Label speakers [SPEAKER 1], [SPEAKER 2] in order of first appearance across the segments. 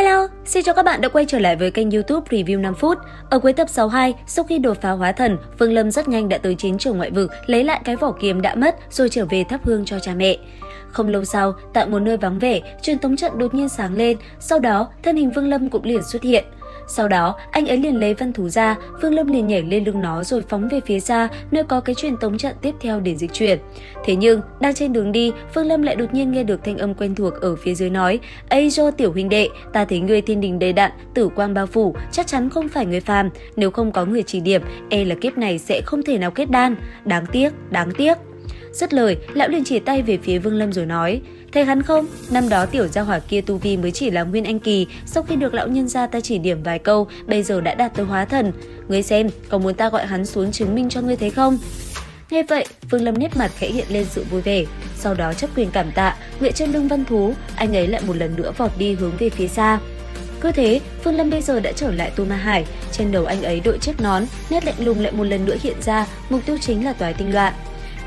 [SPEAKER 1] Hello, xin chào các bạn đã quay trở lại với kênh YouTube Review 5 phút. Ở cuối tập 62, sau khi đột phá hóa thần, Vương Lâm rất nhanh đã tới chiến trường ngoại vực lấy lại cái vỏ kiếm đã mất rồi trở về thắp hương cho cha mẹ. Không lâu sau, tại một nơi vắng vẻ, truyền tống trận đột nhiên sáng lên, sau đó thân hình Vương Lâm cũng liền xuất hiện. Sau đó, anh ấy liền lấy văn thú ra, Vương Lâm liền nhảy lên lưng nó rồi phóng về phía xa, nơi có cái truyền tống trận tiếp theo để dịch chuyển. Thế nhưng, đang trên đường đi, Vương Lâm lại đột nhiên nghe được thanh âm quen thuộc ở phía dưới nói: "Ây dô tiểu huynh đệ, ta thấy ngươi thiên đình đầy đặn, tử quang bao phủ, chắc chắn không phải người phàm, nếu không có người chỉ điểm, e là kiếp này sẽ không thể nào kết đan, đáng tiếc, đáng tiếc." Dứt lời, lão liền chỉ tay về phía Vương Lâm rồi nói: "Thấy hắn không? Năm đó tiểu gia hỏa kia tu vi mới chỉ là nguyên anh kỳ, sau khi được lão nhân gia ta chỉ điểm vài câu, bây giờ đã đạt tới hóa thần. Ngươi xem, có muốn ta gọi hắn xuống chứng minh cho ngươi thấy không?" Nghe vậy, Vương Lâm nét mặt khẽ hiện lên sự vui vẻ, sau đó chấp quyền cảm tạ, ngựa trên lưng văn thú, anh ấy lại một lần nữa vọt đi hướng về phía xa. Cứ thế, Vương Lâm bây giờ đã trở lại Tu Ma Hải, trên đầu anh ấy đội chiếc nón, nét lạnh lùng lại một lần nữa hiện ra, mục tiêu chính là Toái Tinh Loạn.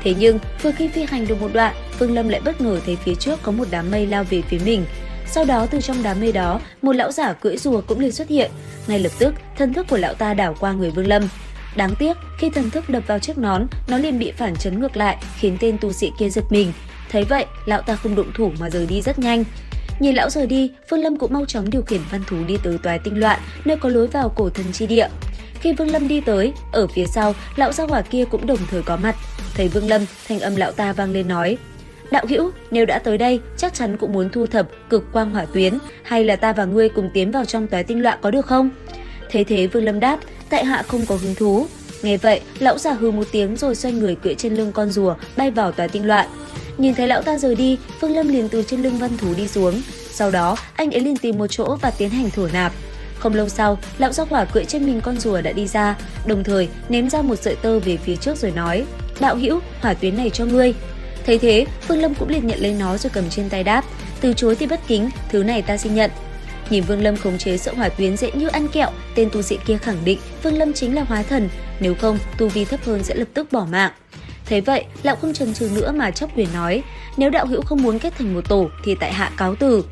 [SPEAKER 1] Thế nhưng, vừa khi phi hành được một đoạn, Vương Lâm lại bất ngờ thấy phía trước có một đám mây lao về phía mình. Sau đó từ trong đám mây đó, một lão giả cưỡi rùa cũng liền xuất hiện. Ngay lập tức, thần thức của lão ta đảo qua người Vương Lâm. Đáng tiếc, khi thần thức đập vào chiếc nón, nó liền bị phản chấn ngược lại, khiến tên tu sĩ kia giật mình. Thấy vậy, lão ta không động thủ mà rời đi rất nhanh. Nhìn lão rời đi, Vương Lâm cũng mau chóng điều khiển văn thú đi tới Toái Tinh Loạn, nơi có lối vào cổ thần chi địa. Khi Vương Lâm đi tới, ở phía sau, lão gia hỏa kia cũng đồng thời có mặt. Thấy Vương Lâm, thanh âm lão ta vang lên nói: "Đạo hữu, nếu đã tới đây, chắc chắn cũng muốn thu thập cực quang hỏa tuyến, hay là ta và ngươi cùng tiến vào trong Toái Tinh Loạn có được không?" Thế Vương Lâm đáp: "Tại hạ không có hứng thú." Nghe vậy, lão già hừ một tiếng rồi xoay người cưỡi trên lưng con rùa bay vào Toái Tinh Loạn. Nhìn thấy lão ta rời đi, Vương Lâm liền từ trên lưng văn thú đi xuống. Sau đó, anh ấy liền tìm một chỗ và tiến hành thổ nạp. Không lâu sau, lão gia hỏa cưỡi trên mình con rùa đã đi ra, đồng thời ném ra một sợi tơ về phía trước rồi nói: "Đạo hữu, hỏa tuyến này cho ngươi." Thấy thế, Vương Lâm cũng liền nhận lấy nó rồi cầm trên tay đáp: "Từ chối thì bất kính, thứ này ta xin nhận." Nhìn Vương Lâm khống chế sợi hỏa tuyến dễ như ăn kẹo, tên tu sĩ kia khẳng định Vương Lâm chính là hóa thần, nếu không tu vi thấp hơn sẽ lập tức bỏ mạng. Thế vậy, lão không chần chừ nữa mà chốc quyền nói: "Nếu đạo hữu không muốn kết thành một tổ thì tại hạ cáo từ."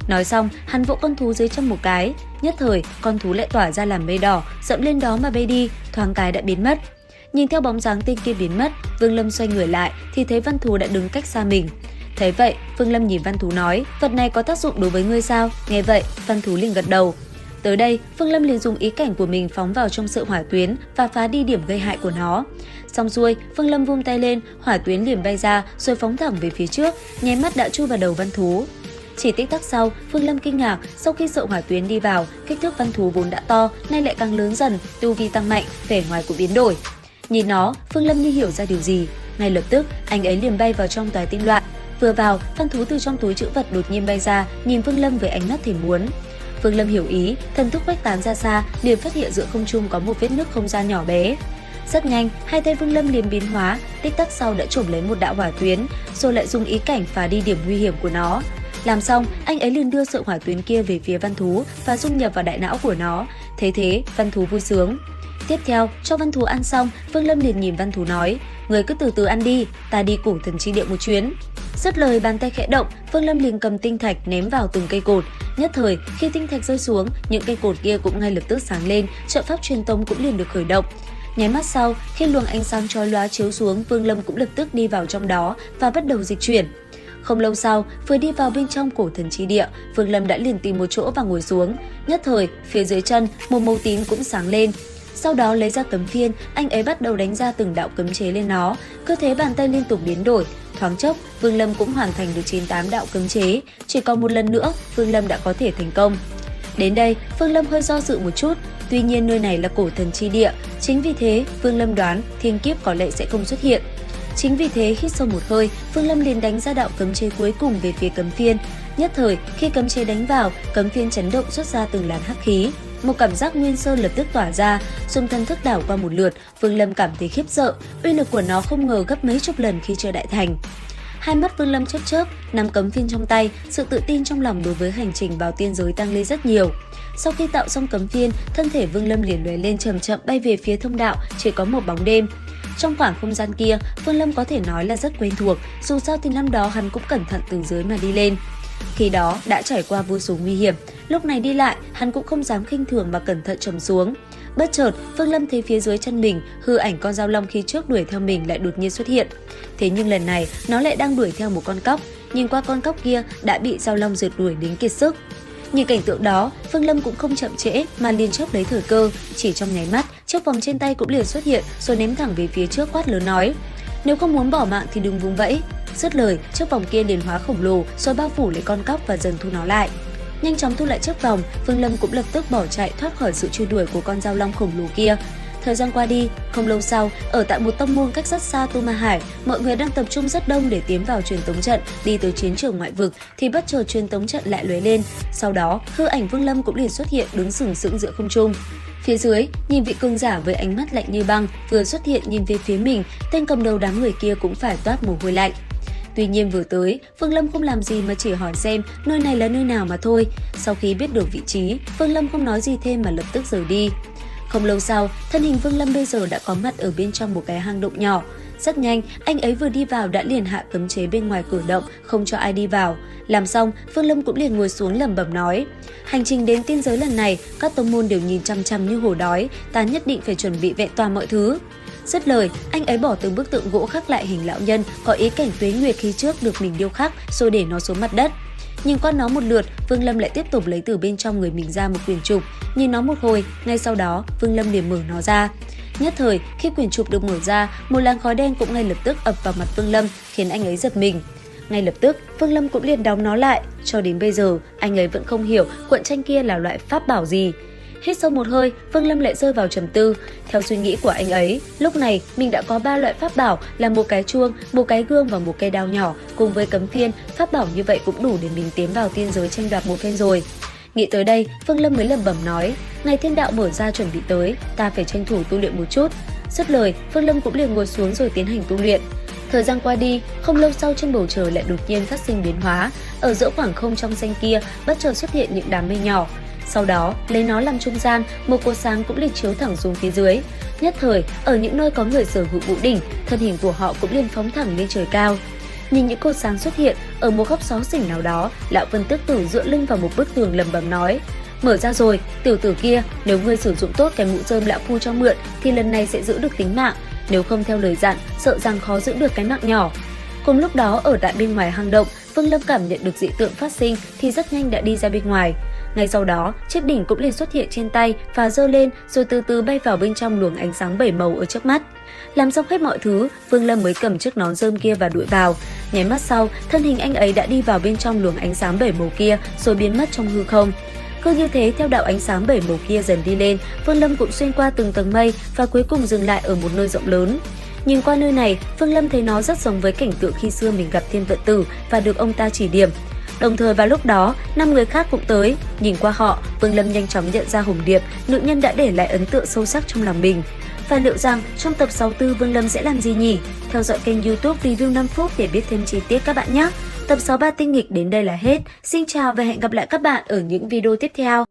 [SPEAKER 1] Nói xong, hắn vỗ con thú dưới chân một cái, nhất thời con thú lại tỏa ra làm mây đỏ, dẫm lên đó mà bay đi, thoáng cái đã biến mất. Nhìn theo bóng dáng tên kia biến mất, Vương Lâm xoay người lại thì thấy văn thú đã đứng cách xa mình. Thấy vậy, Vương Lâm nhìn văn thú nói: "Vật này có tác dụng đối với ngươi sao?" Nghe vậy, văn thú liền gật đầu. Tới đây, Vương Lâm liền dùng ý cảnh của mình phóng vào trong sợi hỏa tuyến và phá đi điểm gây hại của nó. Xong xuôi, Vương Lâm vung tay lên, hỏa tuyến liền bay ra rồi phóng thẳng về phía trước, nháy mắt đã chui vào đầu văn thú. Chỉ tích tắc sau, Vương Lâm kinh ngạc, sau khi sợi hỏa tuyến đi vào, kích thước văn thú vốn đã to, nay lại càng lớn dần, tu vi tăng mạnh, vẻ ngoài cũng biến đổi. Nhìn nó, Vương Lâm như hiểu ra điều gì, ngay lập tức anh ấy liền bay vào trong Toái Tinh Loạn. Vừa vào, văn thú từ trong túi trữ vật đột nhiên bay ra, nhìn Vương Lâm với ánh mắt thèm muốn. Vương Lâm hiểu ý, thần thức khuếch tán ra xa, liền phát hiện giữa không trung có một vết nứt không gian nhỏ bé. Rất nhanh, hai tay Vương Lâm liền biến hóa, tích tắc sau đã chộp lấy một đạo hỏa tuyến, rồi lại dùng ý cảnh phá đi điểm nguy hiểm của nó. Làm xong, anh ấy liền đưa sợi hỏa tuyến kia về phía văn thú và dung nhập vào đại não của nó. Thế, văn thú vui sướng. Tiếp theo, cho văn thú ăn xong, Vương Lâm liền nhìn văn thú nói: "Người cứ từ từ ăn đi, ta đi cổ thần chi địa một chuyến." Dứt lời, bàn tay khẽ động, Vương Lâm liền cầm tinh thạch ném vào từng cây cột. Nhất thời, khi tinh thạch rơi xuống, những cây cột kia cũng ngay lập tức sáng lên, trận pháp truyền tống cũng liền được khởi động. Nháy mắt sau, khi luồng ánh sáng chói lóa chiếu xuống, Vương Lâm cũng lập tức đi vào trong đó và bắt đầu dịch chuyển. Không lâu sau, vừa đi vào bên trong cổ thần chi địa, Vương Lâm đã liền tìm một chỗ và ngồi xuống. Nhất thời, phía dưới chân, một màu tím cũng sáng lên. Sau đó lấy ra cấm phiên, anh ấy bắt đầu đánh ra từng đạo cấm chế lên nó. Cứ thế bàn tay liên tục biến đổi. Thoáng chốc, Vương Lâm cũng hoàn thành được 98 đạo cấm chế. Chỉ còn một lần nữa, Vương Lâm đã có thể thành công. Đến đây, Vương Lâm hơi do dự một chút. Tuy nhiên nơi này là cổ thần chi địa, chính vì thế Vương Lâm đoán thiên kiếp có lẽ sẽ không xuất hiện. Chính vì thế hít sâu một hơi, Vương Lâm liền đánh ra đạo cấm chế cuối cùng về phía cấm phiên. Nhất thời, khi cấm chế đánh vào, cấm phiên chấn động xuất ra từng làn hắc khí. Một cảm giác nguyên sơ lập tức tỏa ra, dùng thần thức đảo qua một lượt, Vương Lâm cảm thấy khiếp sợ, uy lực của nó không ngờ gấp mấy chục lần khi chưa đại thành. Hai mắt Vương Lâm chớp chớp, nắm cấm phiên trong tay, sự tự tin trong lòng đối với hành trình vào tiên giới tăng lên rất nhiều. Sau khi tạo xong cấm phiên, thân thể Vương Lâm liền lóe lên chậm chậm bay về phía thông đạo, chỉ có một bóng đêm. Trong khoảng không gian kia, Vương Lâm có thể nói là rất quen thuộc, dù sao thì năm đó hắn cũng cẩn thận từ dưới mà đi lên. Khi đó đã trải qua vô số nguy hiểm, lúc này đi lại hắn cũng không dám khinh thường mà cẩn thận trầm xuống. Bất chợt, Phương Lâm thấy phía dưới chân mình, hư ảnh con dao long khi trước đuổi theo mình lại đột nhiên xuất hiện. Thế nhưng lần này, nó lại đang đuổi theo một con cóc, nhìn qua con cóc kia đã bị dao long rượt đuổi đến kiệt sức. Nhìn cảnh tượng đó, Phương Lâm cũng không chậm trễ mà liền chớp lấy thời cơ, chỉ trong nháy mắt, chiếc vòng trên tay cũng liền xuất hiện rồi ném thẳng về phía trước quát lớn nói: "Nếu không muốn bỏ mạng thì đừng vùng vẫy." Dứt lời, chiếc vòng kia liền hóa khổng lồ rồi bao phủ lấy con cóc và dần thu nó lại. Nhanh chóng thu lại chiếc vòng, Phương Lâm cũng lập tức bỏ chạy thoát khỏi sự truy đuổi của con dao long khổng lồ kia. Thời gian qua đi, không lâu sau, ở tại một tông môn cách rất xa Tu Ma Hải, mọi người đang tập trung rất đông để tiến vào truyền tống trận, đi tới chiến trường ngoại vực thì bất chợt truyền tống trận lại lóe lên. Sau đó, hư ảnh Vương Lâm cũng liền xuất hiện đứng sừng sững giữa không trung. Phía dưới, nhìn vị cường giả với ánh mắt lạnh như băng vừa xuất hiện nhìn về phía mình, tên cầm đầu đám người kia cũng phải toát mồ hôi lạnh. Tuy nhiên vừa tới, Phương Lâm không làm gì mà chỉ hỏi xem nơi này là nơi nào mà thôi. Sau khi biết được vị trí, Phương Lâm không nói gì thêm mà lập tức rời đi. Không lâu sau, thân hình Phương Lâm bây giờ đã có mặt ở bên trong một cái hang động nhỏ. Rất nhanh, anh ấy vừa đi vào đã liền hạ cấm chế bên ngoài cửa động, không cho ai đi vào. Làm xong, Phương Lâm cũng liền ngồi xuống lẩm bẩm nói: "Hành trình đến tiên giới lần này, các tông môn đều nhìn chăm chăm như hổ đói, ta nhất định phải chuẩn bị vẹn toàn mọi thứ." Dứt lời, anh ấy bỏ từng bức tượng gỗ khắc lại hình lão nhân có ý cảnh tuế nguyệt khi trước được mình điêu khắc rồi để nó xuống mặt đất. Nhìn qua nó một lượt, Vương Lâm lại tiếp tục lấy từ bên trong người mình ra một quyển trục. Nhìn nó một hồi, ngay sau đó, Vương Lâm liền mở nó ra. Nhất thời, khi quyển trục được mở ra, một làn khói đen cũng ngay lập tức ập vào mặt Vương Lâm, khiến anh ấy giật mình. Ngay lập tức, Vương Lâm cũng liền đóng nó lại. Cho đến bây giờ, anh ấy vẫn không hiểu cuộn tranh kia là loại pháp bảo gì. Hít sâu một hơi, Vương Lâm lại rơi vào trầm tư. Theo suy nghĩ của anh ấy, lúc này mình đã có 3 loại pháp bảo là một cái chuông, một cái gương và một cây đao nhỏ, cùng với cấm phiên. Pháp bảo như vậy cũng đủ để mình tiến vào tiên giới tranh đoạt một phen rồi. Nghĩ tới đây, Vương Lâm mới lẩm bẩm nói: "Ngày thiên đạo mở ra chuẩn bị tới, ta phải tranh thủ tu luyện một chút." Dứt lời, Vương Lâm cũng liền ngồi xuống rồi tiến hành tu luyện. Thời gian qua đi, không lâu sau trên bầu trời lại đột nhiên phát sinh biến hóa. Ở giữa khoảng không trong xanh kia, bất chợt xuất hiện những đám mây nhỏ. Sau đó, lấy nó làm trung gian, một cột sáng cũng liền chiếu thẳng xuống phía dưới. Nhất thời, ở những nơi có người sở hữu vũ đỉnh, thân hình của họ cũng liền phóng thẳng lên trời cao. Nhìn những cột sáng xuất hiện, ở một góc xó xỉnh nào đó, lão Vân Tước Tử dựa lưng vào một bức tường lẩm bẩm nói: "Mở ra rồi, tiểu tử kia, nếu ngươi sử dụng tốt cái mũ rơm lão phu cho mượn thì lần này sẽ giữ được tính mạng, nếu không theo lời dặn, sợ rằng khó giữ được cái mạng nhỏ." Cùng lúc đó, ở tại bên ngoài hang động, Vương Lâm cảm nhận được dị tượng phát sinh thì rất nhanh đã đi ra bên ngoài. Ngay sau đó, chiếc đỉnh cũng liền xuất hiện trên tay và giơ lên rồi từ từ bay vào bên trong luồng ánh sáng 7 màu ở trước mắt. Làm xong hết mọi thứ, Vương Lâm mới cầm chiếc nón rơm kia và đuổi vào. Nháy mắt sau, thân hình anh ấy đã đi vào bên trong luồng ánh sáng 7 màu kia rồi biến mất trong hư không. Cứ như thế, theo đạo ánh sáng 7 màu kia dần đi lên, Vương Lâm cũng xuyên qua từng tầng mây và cuối cùng dừng lại ở một nơi rộng lớn. Nhìn qua nơi này, Vương Lâm thấy nó rất giống với cảnh tượng khi xưa mình gặp Thiên Vận Tử và được ông ta chỉ điểm. Đồng thời vào lúc đó, 5 người khác cũng tới. Nhìn qua họ, Vương Lâm nhanh chóng nhận ra Hồng Điệp, nữ nhân đã để lại ấn tượng sâu sắc trong lòng mình. Và liệu rằng trong tập 64 Vương Lâm sẽ làm gì nhỉ? Theo dõi kênh YouTube Review 5 phút để biết thêm chi tiết các bạn nhé! Tập 63 tinh nghịch đến đây là hết. Xin chào và hẹn gặp lại các bạn ở những video tiếp theo.